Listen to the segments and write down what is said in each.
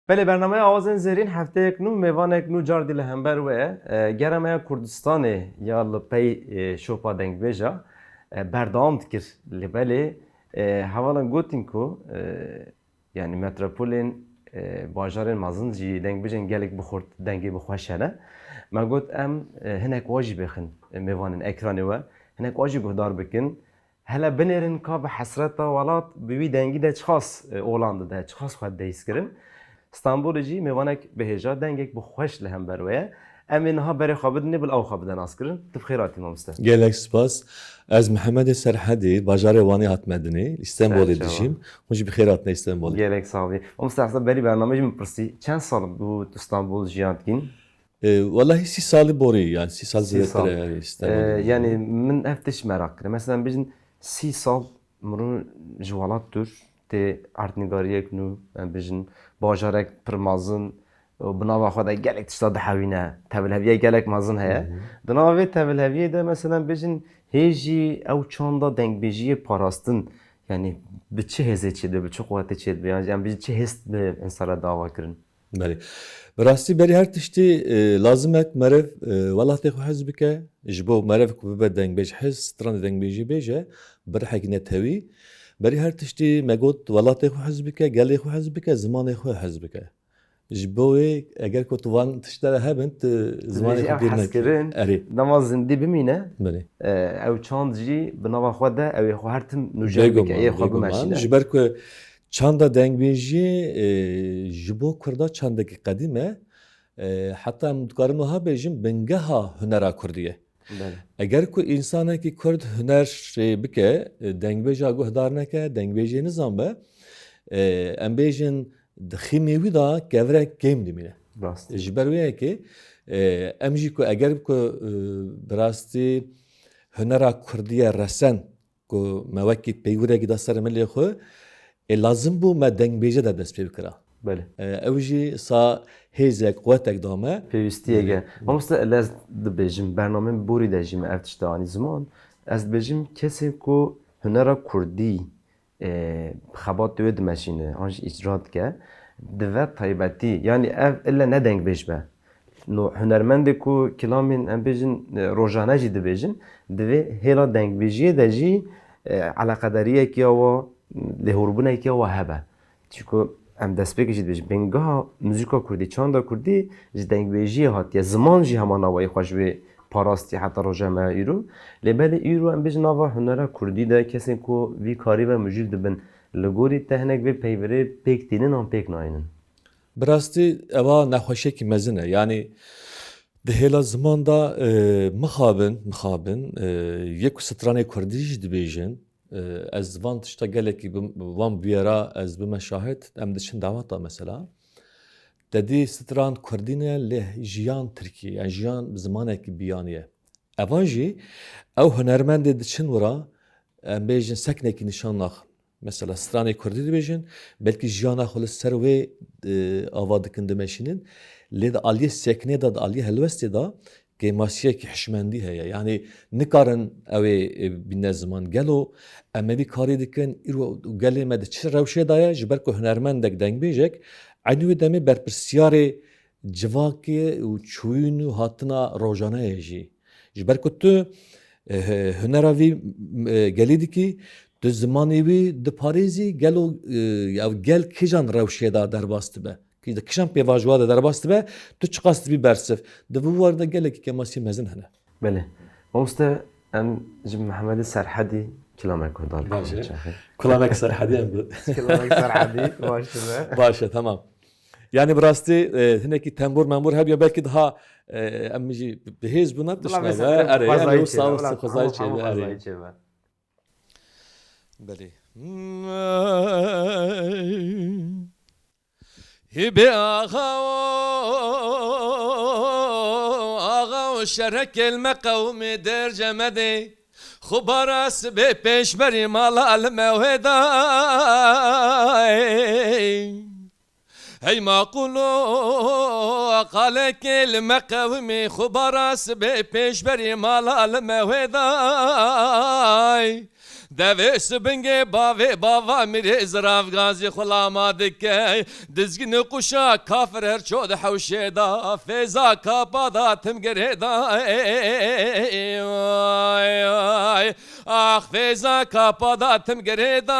بله برنامه آوازن زرین هفته یک نو میوان یک نو جار دیل همبر و گرمه کردستان یا لپی شوپا دنگ بیجا بردام تکر لبله حوالا گوتین کو yani metropolên bajarên mezin jî deng bijin gelek bixurt dengê bixweşene. Me got em hinek wa jî bixin mêvanên ekranê we hinek wa jî guhdar bikin. Hele binêrin ka bi hesreta welat bi wî dengî de çixas olan dide, çixas xwe dêyîzkirin. İstanbulê jî mêvanek bihêja dengek bi xweş li hember we ye. Em ê niha berê xwe bidin bil ew xwe bide naskirin. Tu bi xêr hatî mamoste. Gelek spas. Ez Mehmed Serhadî, bajarê Wanê hat Medinê, İstanbulê dijîm. Hûn jî bi xêr hatine İstanbulê. Gelek sağ olî. Mamoste hesa berî bername jî min pirsî. Çend sal bû tu İstanbul jiyan dikîn? Vallahi 6 salî borî, yani 6 sal sal. zêdetir İstanbulê. Yani min ev tişt merak kirim. Mesela bijin 30 sal mirov ji welat dur tê artnîgariyek nû em bijin bajarek pir mezin bi nava xwe de gelek tişta dihewîne. Tevliheviyê gelek mezin heye. Di nava vê tevliheviyê de mesela bijin hêjî ew çanda dengbêjiyê parastin yani bi çi hêzê çêdibe, bi çi quwetê çêdibe yani em bijin çi hêst bi insana dava kirin. Belê. Bi rastî berî her tiştî lazim ek merev welatê xwe hez bike, ji bo merev ku bibe dengbêj hez, stranê dengbêjî bêje, bi rihekî netewî. Berî her tiştî me got welatê xwe hez bike, gelê xwe hez bike, zimanê xwe hez bike. Ji bo wê eger ku tu van tiştê hebin, tu zimanê xwe bîr Hezkirin, erê. dema zindî bimîne, Belê. ew çand jî bi nava xwe de ew ê xwe her tim nûjer bike, ê xwe bimeşîne. Ji ber ku çanda dengbêjiyê ji bo Kurda çandekî qedîm e, heta em dikarin wiha bêjin bingeha hunera Kurdî ye. Eger ku însanekî Kurd huner bike, dengbêja guhdar neke, dengbêjiyê nizanbe, em bêjin di xîmê wî da gevrek kêm dimîne. Rast. Ji ber wê yekê em jî ku eger ku bi rastî hunera Kurdî resen ku me wekî peyvûrekî da ser milê xwe lazim bû me dengbêje de dest pê bikira. Belê. Ew jî sa hêzek, quwetek da me. Pêwîstiyeke. Mamoste ez dibêjim bername borî de jî me ev tişt anî ziman. Ez dibêjim kesê ku hunera Kurdî xebat wê dimeşîne, an jî îcra dike, dive taybetî yani ev ille ne dengbêj be. Hunermendê ku kilamên em bêjin rojane jî dibêjin, divê hêla dengbêjiyê de jî eleqederiyekiya we lêhorbûnekiya we hebe. Çîku em destpêkê jî dibêjin bingeha muzîka Kurdî, çanda Kurdî ji dengbêjiyê hatiye, ziman jî hema navayê xwe ji wê parastiye heta roja me îro. Lêbelê îro em bêjin nava hunera Kurdî de kesên ku vî karî ve mijûl dibin li gorî te hinek vê peyverê pêk tînin an pêk nayînin. Bi rastî eva nexweşekî mezin e. Yani di hêla ziman da mixabin yek ku stranê Kurdî jî dibêjin. Ez van tişta gelekî van bûyera ez bime şahit, em diçin daweta mesela. Dedî stran Kurdî ne lê jiyan Tirkî, yani jiyan zimanekî biyaniye. Evan jî ew hunermendê diçin wira em bêjin seknekî nîşan naxin. Mesela stranê Kurdî dibêjin, belkî jiyana xwe li ser wê ava dikin dimeşînin. Lê di aliyê seknê da, di aliyê helwestê da kêmasiyekî hişmendî heye. Yani nikarin ew ê bîne ziman. Gelo em ê vî karî dikin, îro gelê me di çi rewşê da ye ji ber ku hunermendek dengbêjek aynı wê demê berpirsyarê civakê û çûyîn û hatina rojaneyê jî. Ji ber ku tu hunera vî gelê dikî, tu zimanê wî diparêzî gelo gel kîjan rewşê da derbas dibe. Ki di kîjan pêvajowa de derbas dibe, tu çiqas dibî bersiv. Di vî war de gelekî kemasî mezin hene. Belê. Mamoste em ji Mehmed Serhadî kilamek kurdar. Kulamek Serhadî em bi. Kilamek Serhadî baş dibe. Başe tamam. Yani bi rastî hinekî tembûr membûr hebiya belkî daha em jî bi hêz bûna tiştine ve erê yani ew sağ olsun xwezayê çêbe erê. Belê. Hibe ağa o şerek elme kavmi dercemedi. Xubaras be peşberi malal mevheday. Hey maqulu qalek elme kavmi xubaras be peşberi malal mevheday. Devê sibingê bavê bava mirê zirav gazî xulama dike Dizginê quşa kafir her ço di hewşê da Fêza kapa da timgerê da Ah fêza kapa da timgerê da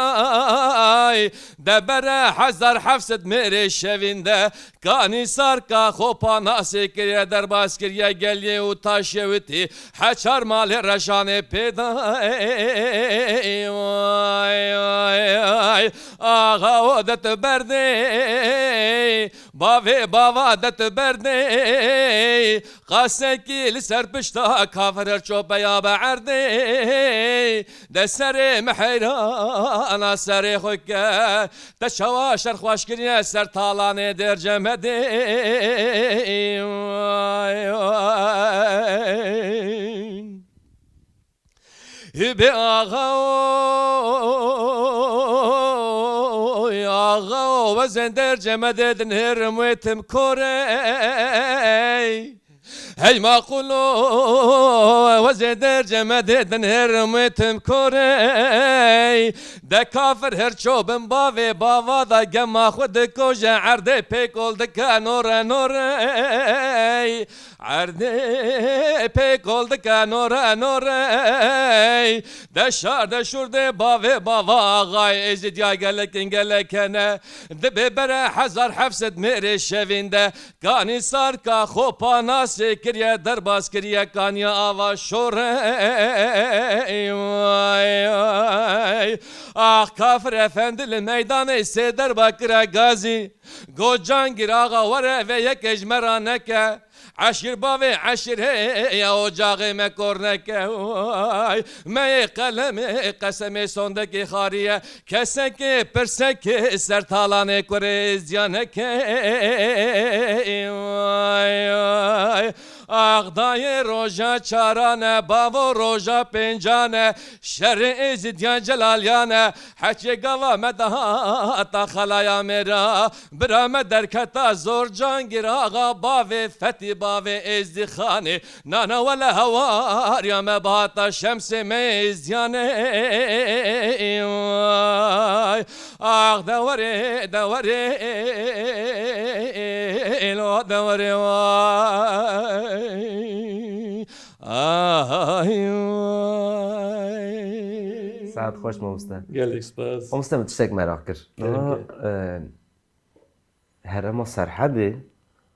Debere hezar hefsed mirê şevîn de Kanî sarka xopa nasê kiriye derbas kiriye gelye û taşê witî Heçar malê reşanê pêda Ağa o det berdê Bavê bava det berdê Qasekî li ser pişta kafir her çopeya be erdê De serê me heyrana serê xwe ke Te çawa şerxweş kiriye ser talanê dercemedê Be ağa ağa ve zender cemededin herim vetim korey Hey makulu ve zender cemededin herim vetim korey De kafir her çobin bavê bava da gema xwe koje erde pek oldu ka nore nore Erde pek oldu ka nore nore De şar de şurde bavê bava ağay ezid ya gelekin gelekene De bebere hezar hefsed mirê şevîn de Kanî sarka xopa nasê kiriye derbas kiriye kaniya ava şore Ah kafir efendi li meydanê sêder bakire gazî Gocan gir ağa were ve yek ejmera neke Eşir bavê eşir heya ocağê me kor neke Meyê qelemê qesemê sondekê xariye Kesekê pirsekê ser talanê kurê zyaneke Ağdayê roja çarane bavo roja pencane Şerê ezidyan celalyane Heçê gava me daha ta xalaya mera Bira me derketa zor can gir ağa bavê fetî bavê ezdixane Nana wele hewarya me bahata şemsê me ezyane Ah dewarê dewarê lo dewarê vay Saat xoş mamoste. Gelek spas. Mamoste min tiştek merak kir. Herema Serhadê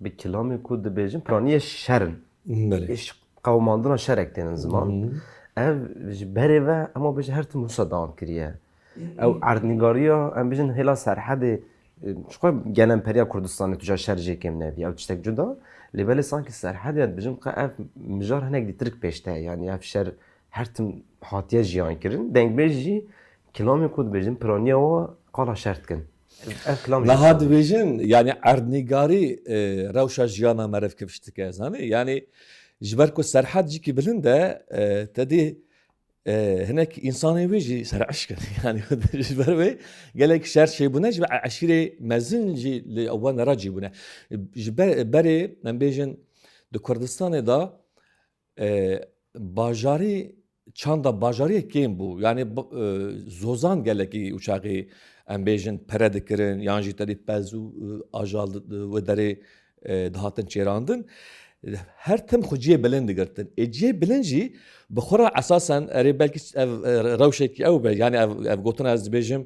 bi kilamê ku dibêjin planiyê şerin. Belê. Qewmandina şerek tên ziman. Ev ji berê ve ema bêje her tim wisa dawam kiriye. Ew erdnîgariya em bêjin hêla Serhadê çiqo Genemperiya Kurdistanê tuja şer jê kêm neviye ew tiştek cuda. Lêbelê sankî Serhadê dibêjin ka ev mijar hinek dî tirik pêşte ye. Yani ev şer her tim hatiye jiyan kirin. Dengbêj jî kilamê ku dibêjin planiya we qala şer dikin. Ev kilam jî Niha dibêjin yani erdnîgarî rewşa jiyana me rev keviştike zanî yani ji ber ku Serhad jîkî bilind de tedî hinek insanê wê jî ser eşkin yani ji ber wê gelek şer çêbûne ji ber eşîrê mezin jî li ewan nera cîbûne ji berê em bêjin di Kurdistanê da bajarî çanda bajariyek kêm bû yani zozan gelekî uçaxê em bêjin pere dikirin yan jî tedî pez û ajal wê derê dihatin çêrandin her tim xwe ciyê bilind digirtin ciyê bilind jî bi xwe re esasen erê belkî ev rewşekî ew be yani ev gotin ez dibêjim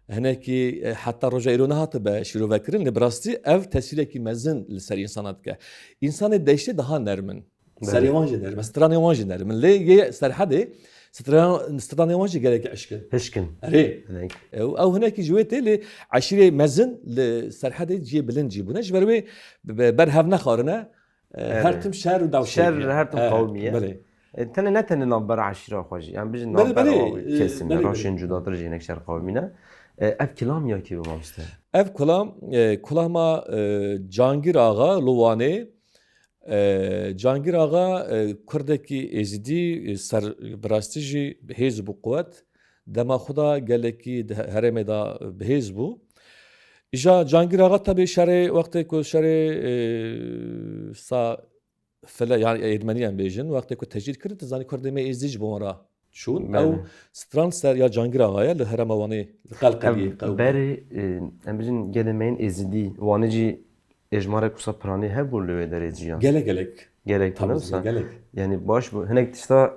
hinekî heta roja îro nehatibe şîrovekirin li bi rastî ev tesîrekî mezin li ser însana dike însanê deştê daha nermin serê wan jî nermin stranê wan jî nermin lê yê Serhadê stranê wan jî gelekî eşkin hişkin. erê ew hinekî ji wê tê lê eşîrê mezin li Serhadê ciyê bilind cîbûne ji ber wê berhev nexwarine her tim şer û dewşek Şer her tim qewmiye. belê Tenê ne tenê navbera eşîra xwe jî. Yani bijin Belê, navbera belê, kesin. belê, Raşên cudatir jî hinek şer qewmî ne. Ev kilam ya kî bi mamoste? ev kulama Cangir Ağa Luwanê Cangir Ağa Kurdekî êzidî ser bi rastî jî hêz bû quwet dema xwe da gelekî herêmê da bihêz bû îja Cangir Ağa tebê şerê wextê ku şerê sa fele yani Ermenî em bêjin wextê ku tecîr kirin tu zanî Kurdê me êzî ji bo wan re شون بله. او ستران سر یا جانگیر آقایه لهرم وانی قلقلی قوم بری ام بجن گلمین ازدی وانی جی اجماع کسا پرانی هبول لوی در ازجیان gelek gerek tabii tanırsa gelek yani baş bu henek işte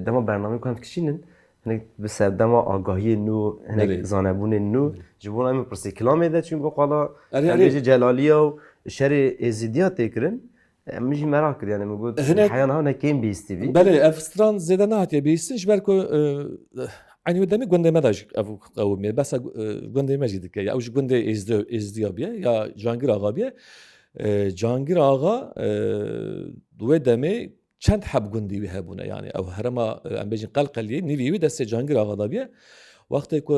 dema bername kan kişinin henek bi sevdama agahi nu henek Beli. zanebun nu jibun am presi kilometre çünkü qala Eri- emeci celaliye و şeri ezidiya tekrin emci merak yani bu Henek- hayana ne kim bir istivi بله اف ستران زیده نه هاتیه بیستن جبر کو عنی ودمی گنده مداج افو قومی بس گنده مجید که یا اوج گنده ازدیا بیه یا جانگیر آقا بیه جانگیر آقا دو دمی چند حب گندی به هبونه yani او هرما ام بيجي قلقلي نيفي دست جانگیر آقا دا بیه وقتی کو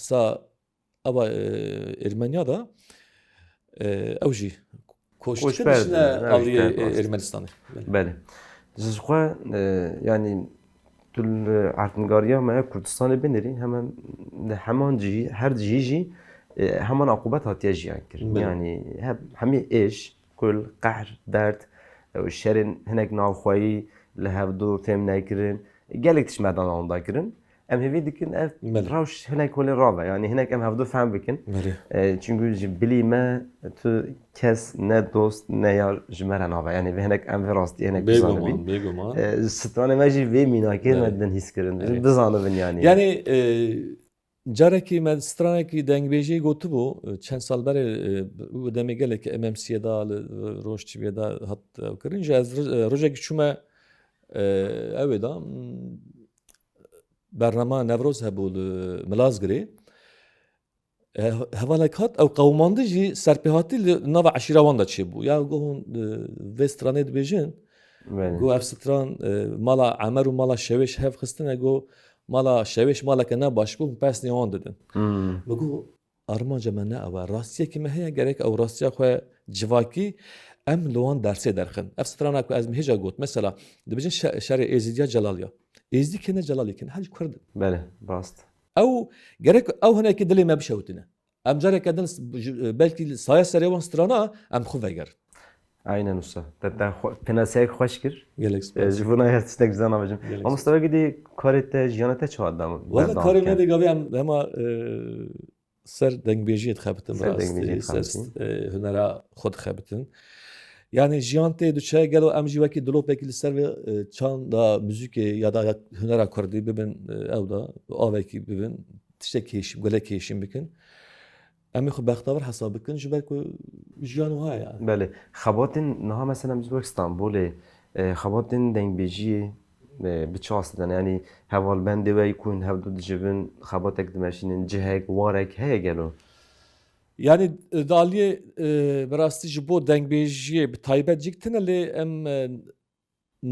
سا ابا ارمنیا دا اوجی Koçberdi, کوشتن evet, avliye evet. Ermenistan'ı. بله جزخوا yani tül artngariya me Kurdistan'ı beneri hemen hemen her cici hemen akıbet hatiye jiyan kir. Bele. Yani hep hemi eş kul qahr dert o şerin henek navxwayi lehevdu fem nekirin gelek tişmeden onda kirin. Em hevi dikin ev Bele. rawş henek kole rava yani henek em hevdu fem bikin. Bele. Çünkü bilime tu kes ne dost ne yar jmeren hava yani ve henek em rasti henek bizanı bin. Begoman. Strane mecî vê mînakê Evet. me din hîs kirin. Evet. Dizanibin yani. Yani carekî me stranekî dengbêjiyê gotibû çend sal berê demê gelekî MMC'ye da li Rojtîbê da hat kirin ji ez rojekî çûme ew ê da bernama Newroz hebû li Milazgirê hevalek hat ew qewmandî jî serpêhatî li nava eşîra wan da çêbû ya gohûn vê stranê dibêjin Yani. گو اف ستران مالا عمر و مالا شویش هف خستن گو مالا شویش مالا که نه باش بو پس نیوان دادن بگو ارمانجا من نه او راستیه که مهیا گرک او راستیه خو جواکی ام لوان درسه درخن اف ستران اكو از مهجا گوت مثلا دبجن شر ازیدیا جلالیا ازدی کنه جلالی کنه هل کرد Bele, rast. او گرک او هنا که دلی ما بشوتنه ام جاره کدن belki سایه سریوان سترانا ام خو وگر Aynen usta. Hatta penasek hoş kir. گلک Jibuna yertistek güzel amacım. Gelek. Ama Mustafa gidi karette jiyanete çağırdı mı? والله کاری نده گاوی هم سر دنگبیجی خبتن سر راستی دنگبیجی سر خبتن. هنرا خود خبتن yani jiyante duçe gelo em jivaki dilo peki ser ve çan da müzik ya da hünera kurdi bibin ev da aveki bibin tişte keşim gole keşim bikin em xu baxtavar hesab bikin jiber ku jiyan wa ya Bele. Xabatin naha mesela biz bu İstanbul'e xabatin dengbeci biçarsıdan yani heval bende ve yekun hevdu dicibin xabatek dimeşinin cihek varek heye gelo. yani daliye berasti ji bo dengbêjiye bi taybet ciktine lê em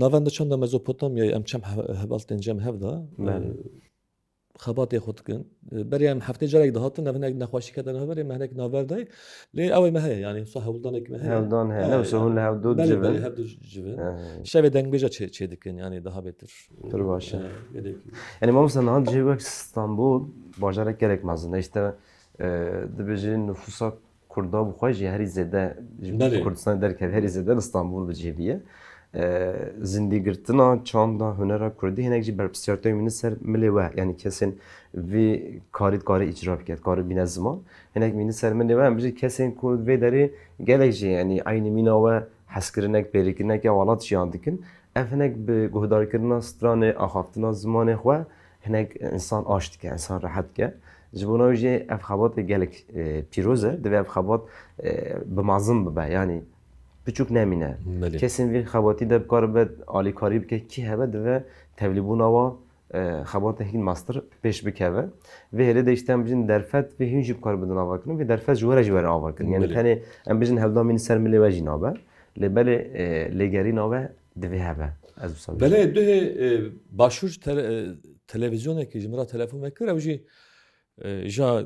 navenda çanda Mezopotamyayê em çem hevaltên cem hev da xebatê xwe dikin berê em heftê carek dihatin ev hinek nexweşîkete berê me hinek naver day lê ew ê me heye yani sa hewldanekî me heye Hevdan he. Ne olsa hun hevdu belê dicibin. hev du civin şevê dengbêja çê dikin yani daha betir Pir baş e. gelek Yani ma mesela naha cihek İstanbul bajarek gerekmez. İşte dibêjin nüfusa Kurda bu xwe jî herî zêde Belê. Kurdistan derken herî zêde İstanbul bicêviye. Zindîgirtina çanda hunera Kurdî hinek jî berpirsiyarteyê min ser milê we yani kesin vê karî icra biket karî bîne ziman hinek min ser milê we em bijî kesên ku vê derê gelek jî yani aynı mîna we heskirinek pêrîkirinek ya welat jiyan dikin ev hinek bi guhdarkirina stranê axaftina zimanê xwe hinek insan aş dike insan rahat dike ji bo jî ev xebatê gelek pîroz e divê ev xebat bi mezin bibe yani biçûk nemîne Belê. kesên vê xebatî de bikare be alîkarî bike kî hebe divê tevlîbûna wa xebateke master pêş bikeve vê hêlê de işte em bijin derfet vê hîn jî bikare bidin avakirin vê derfet ji were ji were avakirin yani Belê. tenê em bijin hevdamîn ser milê we jî nabe lê belê lêgerîna we divê hebe ez wisa belê duhê başûr televizyonekî ji min ra telefon vekir ew jî ja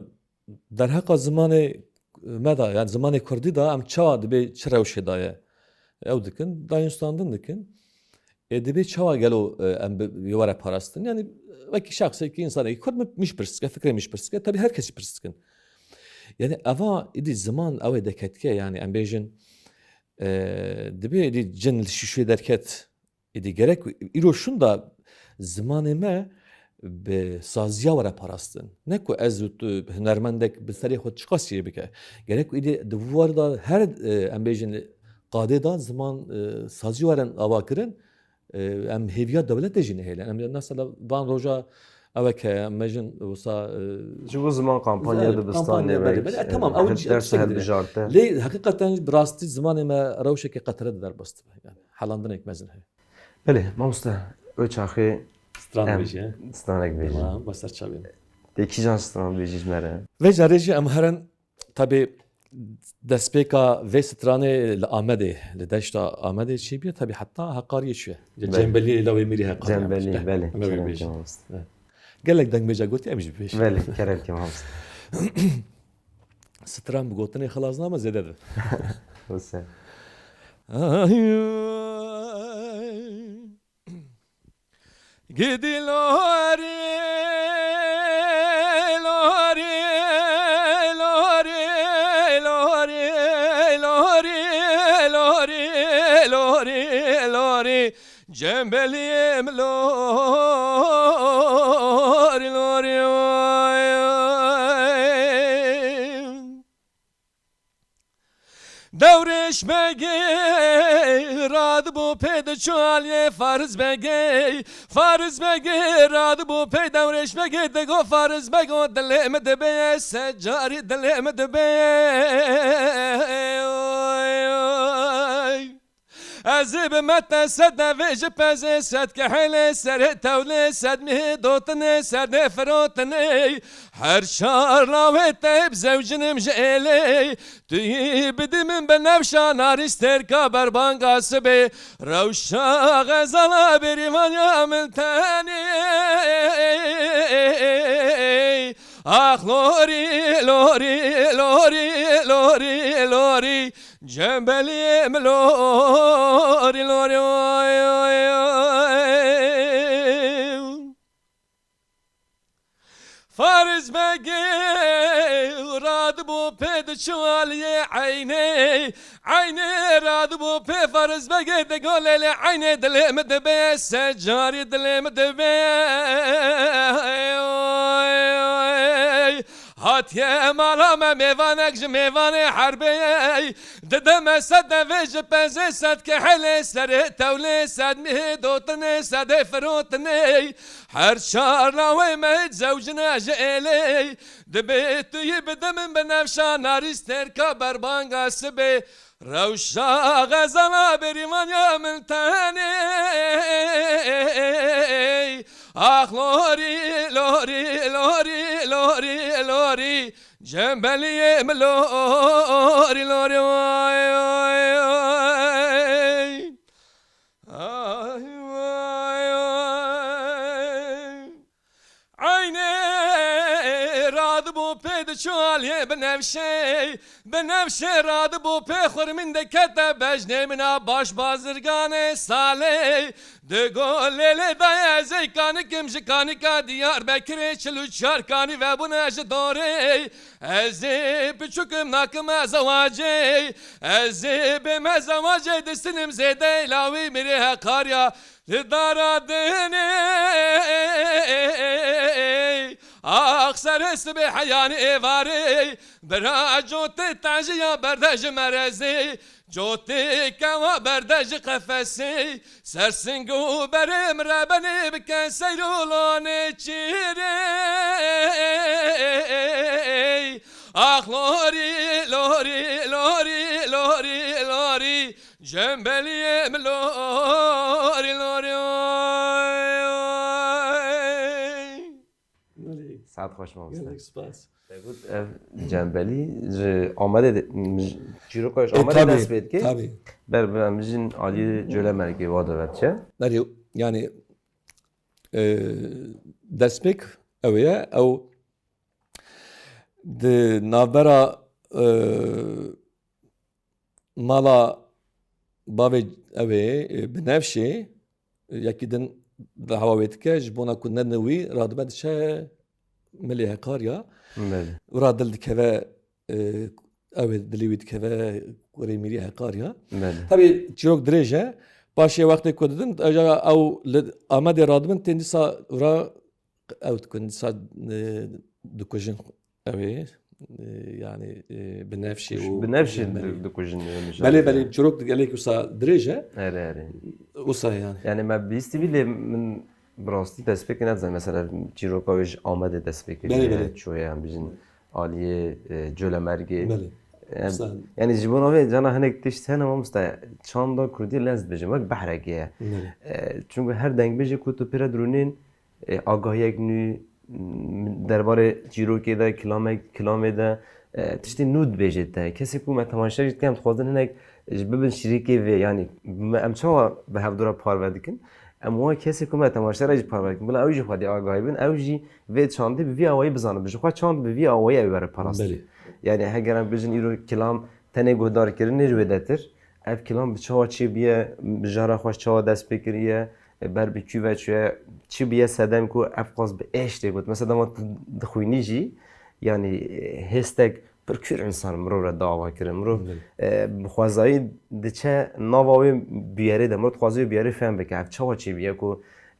derheqa zimanê me da yani zimanê Kurdî da em çawa dibê çi rewşê da ye ew dikin dayûnstandin dikin dibê çawa gelo em bi were parastin yani wekî şexsekî insanekî Kurd mişpirsike fikrê mişpirsike tabii herkesî pirsdikin yani eva îdî ziman ew ê deketike yani em bêjin dibê îdî cin li şîşûyê derket îdî gerek îro şûn da Zimanê me bi saziya were parastin. Ne ku ez û tu hunermendek bi serê xwe çi qasiyê bike. Gerek ku îdî di war da her em bêjin qadê da ziman sazî werin ava kirin em hêviya dewletê jî nehêlin. Em mesela van roja evek em bêjin wisa Ji bo ziman kampanya dibistanê kampanya tamam ew ders hilbijarte. lê heqîqeten bi rastî zimanê me rewşekê qetere di derbastin. Yani helandinek mezin heye. Belê mamoste o çaxê Stran Em. bêjî. stranek bêjin. Tamam, baser çavên. Tê kîjan stran bêjî ji me re? Vê carê jî em herin tabii destpêka vê stranê li Amedê, li deşta Amedê çêbiye tabii heta heqariyê çi ye. Cembelî lawê mirî heqariyê. Cembelî belê. Em ê kerem bêjin. ki mamoste. Gelek dengmêca gotî em jî bêjin. Belê kerem ki mamoste. Stran bi gotinê xilas name zêde di. Wisa. Gidi lori, lori, lori, lori, lori, lori, lori, lori, cembelim lori, lori, oy, oy. Devreşmege rad bu pede çualye farz bege farz bege rad bu pede devreşmege de go farz bege o deleme de be secari deleme de be oy oy Azib mete sed vej peze sed kehele ser tevle sed mi dotne sed nefrotne her şarla ve teb zevcinim jele tüy bidimin benevşan arister kaber bangası be ravşa gazala berivan yamil tani Ah lori lori lori lori lori Cembelim lori lori oy oy oy Farz bege rad bu ped çualiye ayne ayne rad bu pe farz bege de golele ayne dilim de be secari dilim de be oy oy Hatiye malame mevanek mevane harbe Dedeme sed vej penze sed ke hele sere tevle sed mi dotne sed ferotne Her şarla ve med zevcine jele Debetüyü bedemin benevşan arister kaber bangası be Ravşa gazala berivan yamin tane Ah lori lori lori lori lori Cembeliyem lori lori oy oy oy Ay oy oy Ayne rad bu ped çualye benevşe rad bu pe xurmin de kete bejnemina baş bazırgane sale de golele daya zeykani kimjikani ka diyar bekire çilü çarkani ve bu neje dore ezi piçukum nakıma zavace ezi bime zavace destinim zede ilavi miri hekarya lidara dene Ah serest be hayani evare Bera jote tajiya berdaj merezi Jote kava berdaj kafesi Sersingu berim rebeni biken seyrulone çire Ah lori lori lori lori lori Cembeliyem lori lori oy oy Saat hoş mamoste. Gelek spas. Ev cembelî ji Amedê çîroka ji Amedê dest pê dike. Tabii. Ber em jin aliyê cöle merkê va davetçe. Nerede yani despek evye ev de navbera mala bavê evê bi nevşê yekî din di hewawêtike ji bona ku nenewî radibe diçe milê hekariya Belê. ra dil dikeve evê dilê wî dikeve kurê mirî hekariya Belê. tabii çîrok dirêj e Paşa vakti kodun acaba au amade radımın tendisa ura au kondisa dukujin evi yani benefşi o بنفس دكوجن بله çoruk gelek usa dreje اره usa yani. يعني ما بيستي بيلي من براستي تسبيك نزل مثلا جيروكاويج آمده تسبيك بله. شوية هم بيجن عالية جولا مرقي Bele. يعني جيبونا في جانا هناك تشت هنا ما مستا چاندا كردي لازم بيجن وك بحركية چونکه هر دنگ بيجي كوتو پيرا درونين آگاهی نو درباره جیروکی ده کلامه ده تشتی نود بیجید ده کسی کو من تماشا جد کم خوازن هنگ ببین شریکی و یعنی ام چوا به هفدورا پارو دکن اما کسی کو من تماشا را جد پارو دکن بلا اوجی خودی آگاهی بین اوجی و چانده به وی آوایی بزنه بجو خواه چاند به وی آوایی او بره پراستی یعنی هگرم بجن ایرو کلام تنه گهدار کرن نجوه دتر اف کلام بچوا چی بیه بجاره خوش چوا دست بکریه بر بکو و چی بیه سدم کو افقاز به اشته بود مثلا ما دخوینی جی یعنی هستک پرکور انسان مرو را دعوا کرد مرو خوازایی دچه نواوی بیاره ده مرو خوازایی بیاره فهم بکه اف چوا چی بیه کو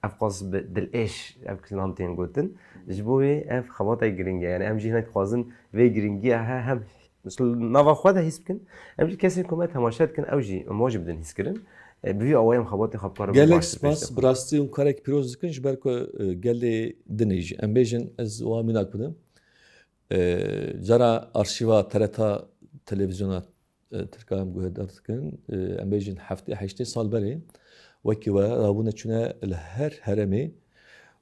افقاز به دل اش اف کلانتین گوتن جبوی اف خواته گرینگه یعنی ام جهنک خوازن و گرینگی هم مثل نوا خواده حس بکن ام جی کسی که ما تماشات کن اوجی موجب دن حس کردن بوی آوایم خواته خواب کارم Gelek spas brasti un karek piroz dikin ji ber ku gelê dinê jî em bêjin ez wa mînak bidim. Cara arşîva tereta televizyona Tirkiye em guhedar dikin em bêjin heftê heştê sal berê wekî we rabûne çûne li her heremê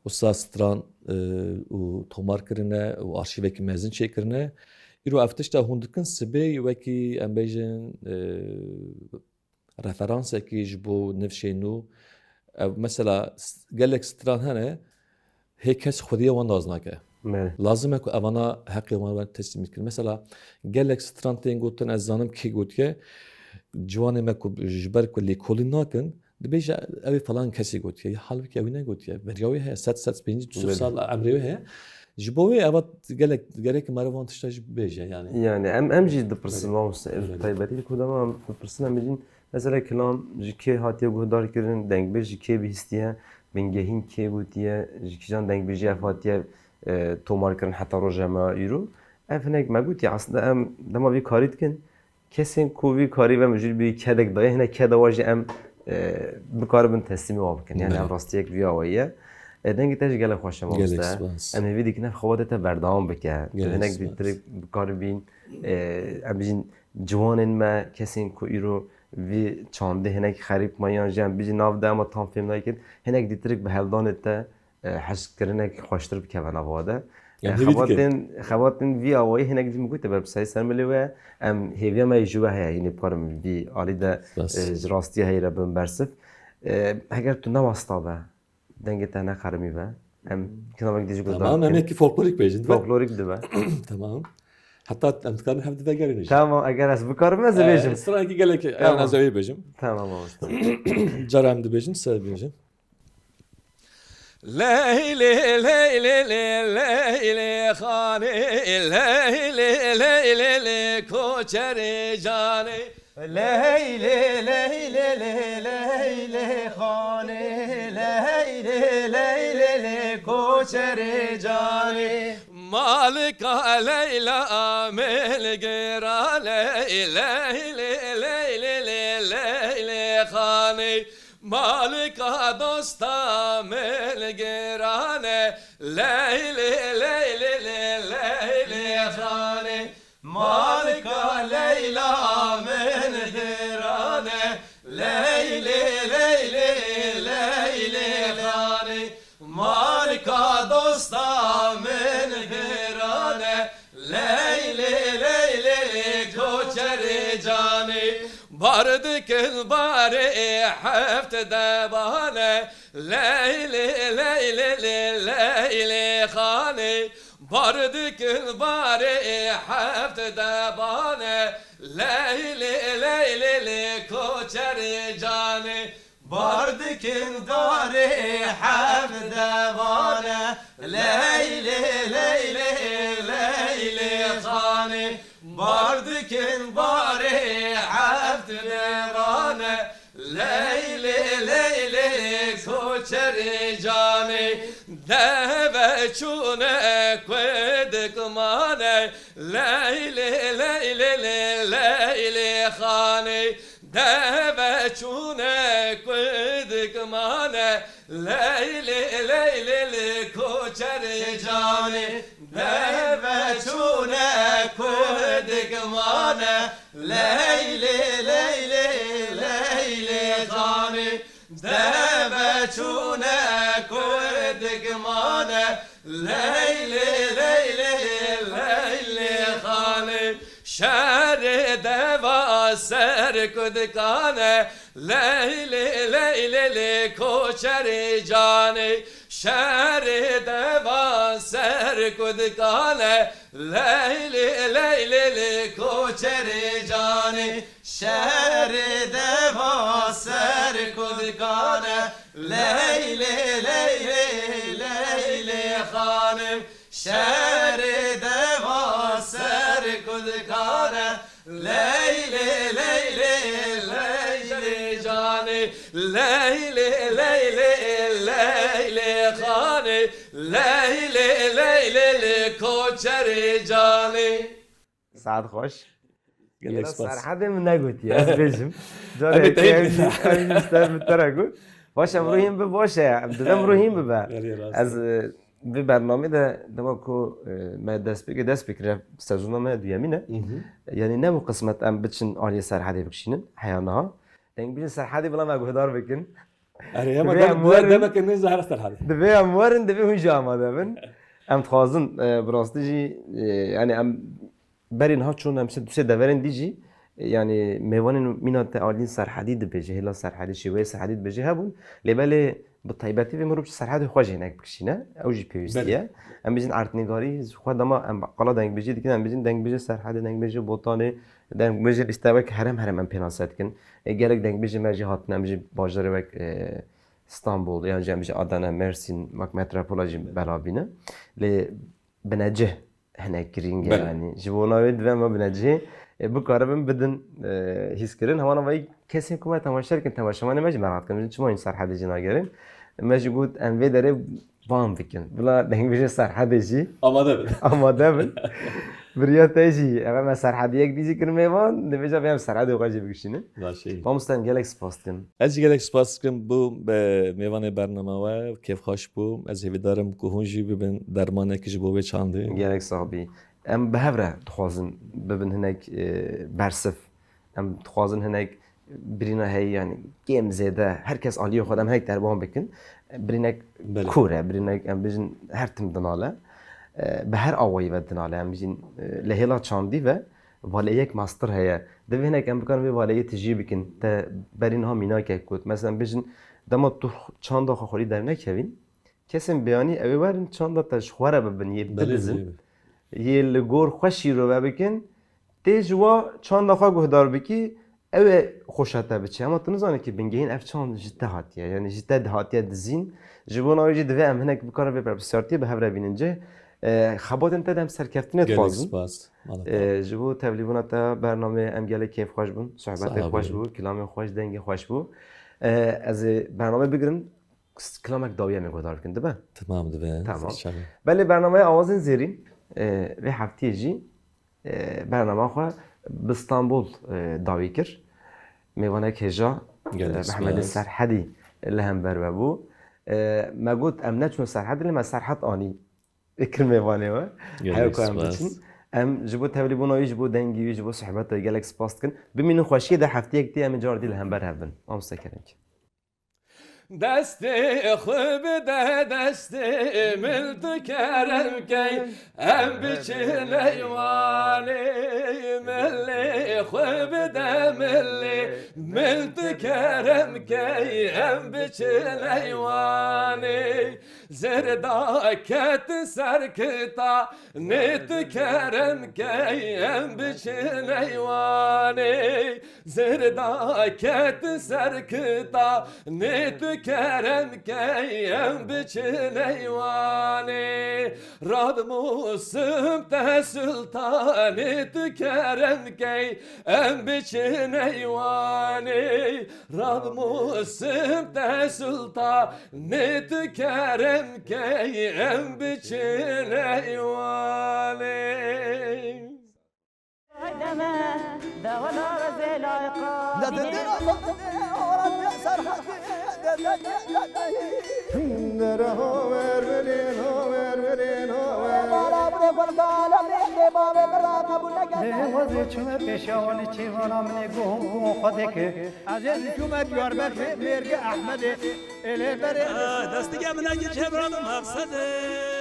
wisa stran û tomar kirine û arşîvekî mezin çêkirine îro ev tişta hûn dikin sibê wekî em bêjin referansekî ji bo nivşên nû mesela gelek stran hene hê kes xwediya wan naz nake. Lazim e ku evana heqê wan teslim bikin. Mesela gelek stran tên gotin ez zanim kê gotiye ciwanê me ku ji ber ku lêkolîn nakin dibêje ew ê falan kesî gotiye. Halbuki ew ne gotiye. Beriya wê heye sed pêncî çû sal emrê wê heye. Ji bo wê ev gerek mere wan tişta jî bêje yani. Yani em jî dipirsin mamoste taybetî ku dema dipirsin em bêjin mesela kelam ji kê hatiye guhdar kirin dengbêj ji kê bihîstiye bingehîn kê gotiye ji kîjan dengbêjî ev hatiye tomar kirin heta roja me îro ev hinek me gotiye aslında em dema vî karî dikin kesên ku vî karî ve mijîl bî kedek daye hinek keda wa jî em bikaribin teslîmê wa bikin yani ev rastiyek vî awayî ye dengê te jî gelek xweş e mamoste em hêvî dikin ev xewate te berdewam bike hinek dîtir bikaribîn em bêjin ciwanên me kesên ku îro vî çandê hinek xerîb mayan jî em bîjî nav de ama tam fêm nakin hinek dîtirik bi hevdanê te hezkirinek xweştir bikeve nava de xewatên vî awayî hinek jî min gote berbisayî sermilê we em hêviya me ji we heye hînê bikarim vî alî de ji rastiya heyî re bin bersif heger tu newasta be dengê te nexerimî be em kinavek dijî guhdar Tamam emekî folklorik bêjin. folklorik dibe Tamam. Hatta em dikarin hev dibe gerin jî. tamam eger ez bikarim ez bêjim Stranekî gelek yan ez ewê bêjim. tamam mamoste Cara em dibêjin se bêjin. Leyli leyli leyli khani leyli leyli koçeri cani Leyli leyli leyli khani leyli leyli koçeri cani Malika Leyla melgirane leyli leyli leyli khani Malika dosta melgirane leyli leyli leyli khani Malika Leyla melgirane leyli leyli leyli khani Malika dosta melgirane leyli leyli koçeri cani Bardıkın bari haftada bahane Leyli leyli leyli khani Bardıkın bari haftada bahane Leyli leyli koçeri cani Bardıkın bari haftada bahane Leyli leyli leyli khani Bardıkın bari haftada bahane Leyli leyli koçeri cani deve çune kvedik mane leyli leyli leyli hani deve çune kvedik mane leyli leyli koçeri cani deve çune kvedik mane leyli leyli leyli hani deve çune kvedik mane leyli leyli leyli hani şer deva ser kudkane leyli leyli koçeri cani şer deva ser kudkane leyli leyli koçeri cani şer deva ser kudkane leyli leyli leyli hanım şer deva ser kudkane leyli leyli leyli cani leyli leyli leyli hani leyli leyli koçeri cani ساعت خوش gelek سر spas. حد من نگوتی از بجم أبي تعيد. مستر متر گوت باشه روحیم به باشه دادم روحیم به Geliyor aslında. از bir برنامه ده دما کو ما دست بکره سezonda ما دویمینه yani ne bu kısmet em biçin aliye serhadi bikşinin hayana denk biçin serhadi bula ma guhdar bikin Araya ama Ve muharrem- demek ki ne zahar hadi. دبی ام ورن دبی هنجا آماده بن ام تخازن براستی جی yani em برین ها چون هم سه دورن دیجی yani میوانن مینات آلین سرحدی دبیجه هلا سرحدی شوی سرحدی دبیجه هبون لباله بالطيباتي في مروب سرحدي خواجه هناك بكشينا او جي بيوستيا ام بيجن ارتنيغاري خوا دما ام قلا دنگ بيجي ديكن ام بيجن دنگ بيجي سرحدي دنگ بيجي بوطاني دنگ بيجي استواك هرم ام بيناسات كن gerek دنگ بيجي مرجي هاتن ام بيجي باجري وك İstanbul yani cemci Adana, Mersin, mak metropolojim belabine. Le benece henek giringe Bele. yani. Jibona ve dvema benece. Bu karabım bedin his kirin. Havana vay kesin kuma tamaşar kin tamaşamane meci merak kın. Çuma insar hadeci nagerin. Meci gut enve dere vam fikin. Bula dengbeje sar hadeci Ama da bir. ama devil. Biriya teji. Ama sarhadiyek dizi kirmevan. Debeja benim sarhadi oğacı bir kişinin. Daha şey. Pamustan gelek spastin. Ez gelek spas kim bu meyvane bername ve keyf hoş bu. Ez hevidarım ku hunji bibin dermane ki bu ve çandı. Gerek sahibi. Em behevre dixwazin bibin hinek bersif. Em dixwazin hinek birine hey yani gem zede herkes aliye xwe em hinek derban bikin. Birinek Bele. kure, birinek em bijin her tim dinale. Be her awayî ve dinale em bijin lehêla çandî ve valeyek master heye. Divê hinek em bikarin vê valeyê tijî bikin. Te berîn ha mînakek got. Mesela bijin dema tu çanda xwe xwedî dernekevîn. Kesin beyanî ew ê werin çanda te ji xwe re bibin yê bidizin. Yê li gor xwe şîrove bikin, tê ji wa çanda xwe guhdar bikî, ew ê xweşa te biçe. Ama tu nizanî ki bingehîn ev çand ji te hatiye. Yani ji te hatiye dizîn. Ji bo navê jî divê em hinek bikarin vê pirsiyartiyê bi hev re bînince xebatên te de em serkeftinê Gelek dixwazin. spas. Ji bo tevlîbûna te bername em gelek keyf xweş bûn, sohbetê xweş bû, kilamê xweş, dengê xweş bû. Ez ê bername bigirin, kilamek dawiye me guhdar bikin, dibe? Tamam be. Tamam. Belê bernameya awazên zêrîn vê hefteyê jî bername xwe bi İstanbul dawî kir. Mêvanek hêja Gelek Mehmedê spas. Serhedî li hember ve bû. Me got em neçûn Serhedê lê me Serhed anî kir mêvanê we. Gelek Heya ku em spas. biçin. Em ji bo tevlîbûna wî ji bo dengî wî ji bo sohbeta wî gelek spas dikin. Bimînin xweşiyê de hefteyek dî em ê car dî li hember hev bin. Mamoste kerek. دستی خوب ده دستی ملت کرم کی ام بچین ایوانی ملی خوب ده ملی ملت کرم کی ام بچین ایوانی Zerda ket serkita net kerem keyem biçin eyvani Zerda ket serkita net kerem keyem biçin eyvani Radmusum te sultani kerem keyem biçin eyvani Radmusum te sultani kerem keyem biçin eyvani دستگاه من اگه چه برادم مقصده